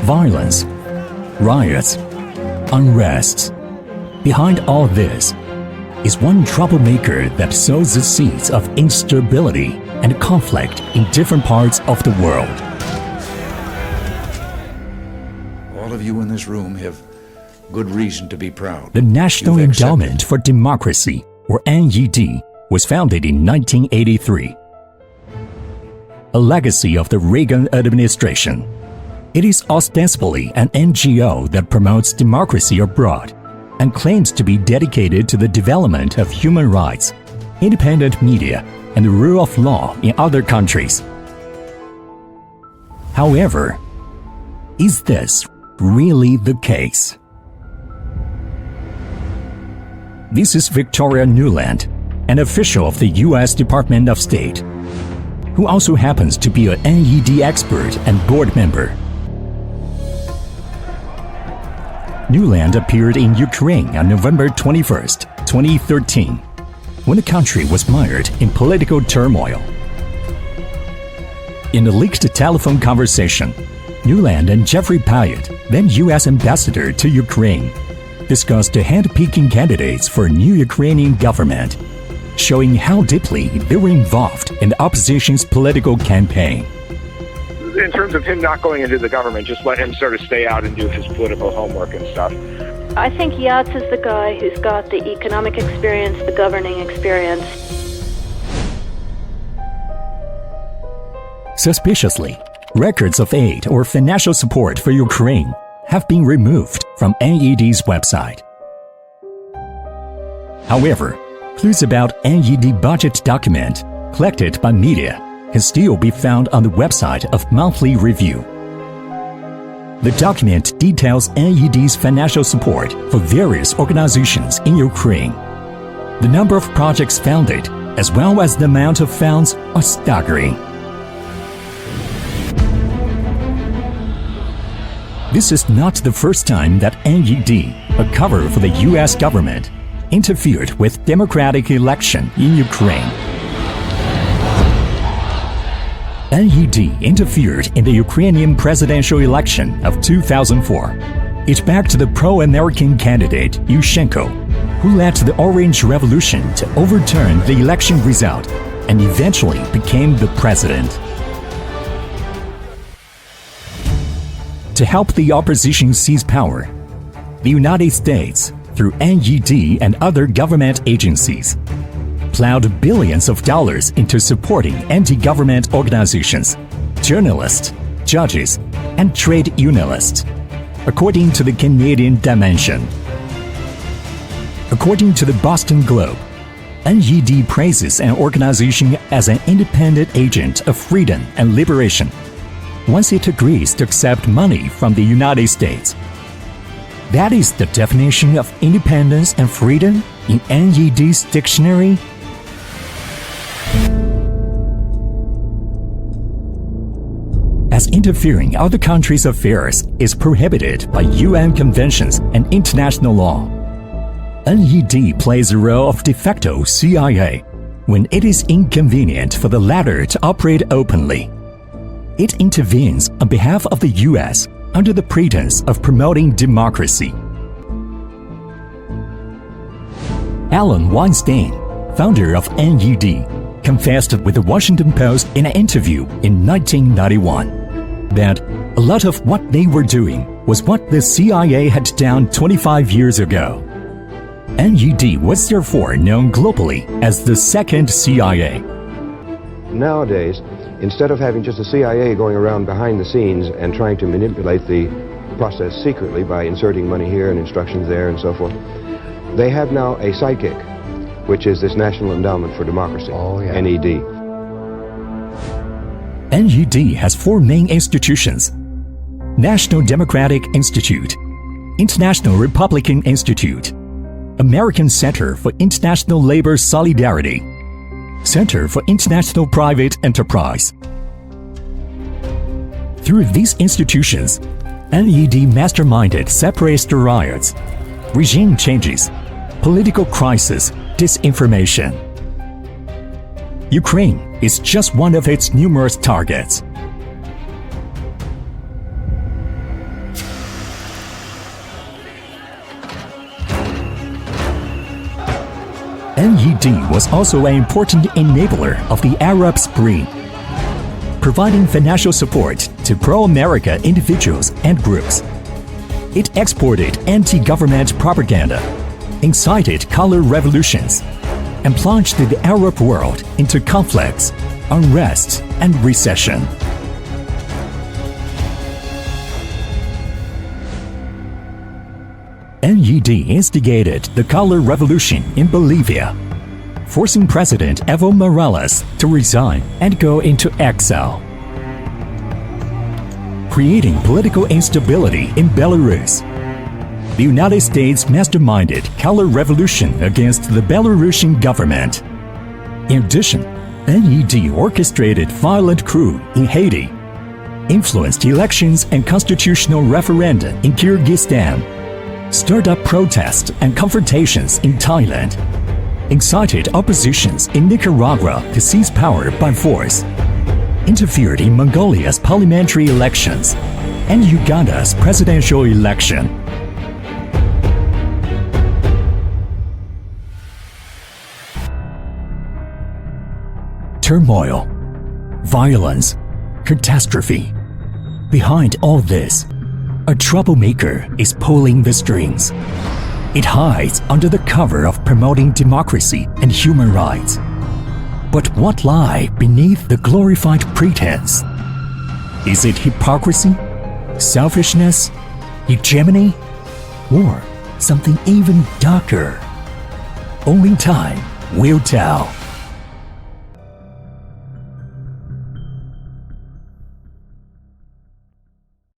violence, riots, unrest. Behind all this is one troublemaker that sows the seeds of instability and conflict in different parts of the world. All of you in this room have good reason to be proud. The National Endowment for Democracy, or NED, was founded in 1983. A legacy of the Reagan administration. It is ostensibly an NGO that promotes democracy abroad and claims to be dedicated to the development of human rights, independent media, and the rule of law in other countries. However, is this really the case? This is Victoria Nuland, an official of the U.S. Department of State, who also happens to be an NED expert and board member. Nuland appeared in Ukraine on November 21, 2013, when the country was mired in political turmoil. In a leaked telephone conversation, Nuland and Jeffrey Pyatt, then U.S. ambassador to Ukraine, discussed the hand-picking candidates for a new Ukrainian government, showing how deeply they were involved in the opposition's political campaign. In terms of him not going into the government, just let him sort of stay out and do his political homework and stuff. I think Yats is the guy who's got the economic experience, the governing experience. Suspiciously, records of aid or financial support for Ukraine have been removed from NED's website. However, clues about NED budget document collected by media can still be found on the website of Monthly Review. The document details NED's financial support for various organizations in Ukraine. The number of projects funded, as well as the amount of funds, are staggering. This is not the first time that NED, a cover for the US government, interfered with democratic election in Ukraine. NED interfered in the Ukrainian presidential election of 2004. It backed the pro-American candidate Yushchenko, who led the Orange Revolution to overturn the election result and eventually became the president. To help the opposition seize power, the United States, through NED and other government agencies, plowed billions of dollars into supporting anti-government organizations, journalists, judges, and trade unionists, according to the Canadian Dimension. According to the Boston Globe, NED praises an organization as an independent agent of freedom and liberation once it agrees to accept money from the United States. That is the definition of independence and freedom in NED's dictionary. As interfering other countries' affairs is prohibited by UN conventions and international law, NED plays the role of de facto CIA when it is inconvenient for the latter to operate openly. It intervenes on behalf of the US under the pretense of promoting democracy. Alan Weinstein, founder of NED, confessed with the Washington Post in an interview in 1991 that a lot of what they were doing was what the CIA had done 25 years ago. NED was therefore known globally as the second CIA. Nowadays, instead of having just the CIA going around behind the scenes and trying to manipulate the process secretly by inserting money here and instructions there and so forth, they have now a sidekick, which is this National Endowment for Democracy, NED. NED has four main institutions: National Democratic Institute, International Republican Institute, American Center for International Labor Solidarity, Center for International Private Enterprise. Through these institutions, NED masterminded separatist riots, regime changes, political crisis, disinformation. Ukraine is just one of its numerous targets. NED was also an important enabler of the Arab Spring, providing financial support to pro-America individuals and groups. It exported anti-government propaganda, incited color revolutions, and plunged the Arab world into conflicts, unrest, and recession. NED instigated the color revolution in Bolivia, forcing President Evo Morales to resign and go into exile, creating political instability in Belarus. The United States masterminded color revolution against the Belarusian government. In addition, NED orchestrated violent coup in Haiti, influenced elections and constitutional referenda in Kyrgyzstan, stirred up protests and confrontations in Thailand, incited oppositions in Nicaragua to seize power by force, interfered in Mongolia's parliamentary elections and Uganda's presidential election. Turmoil, violence, catastrophe. Behind all this, a troublemaker is pulling the strings. It hides under the cover of promoting democracy and human rights. But what lies beneath the glorified pretense? Is it hypocrisy, selfishness, hegemony, or something even darker? Only time will tell.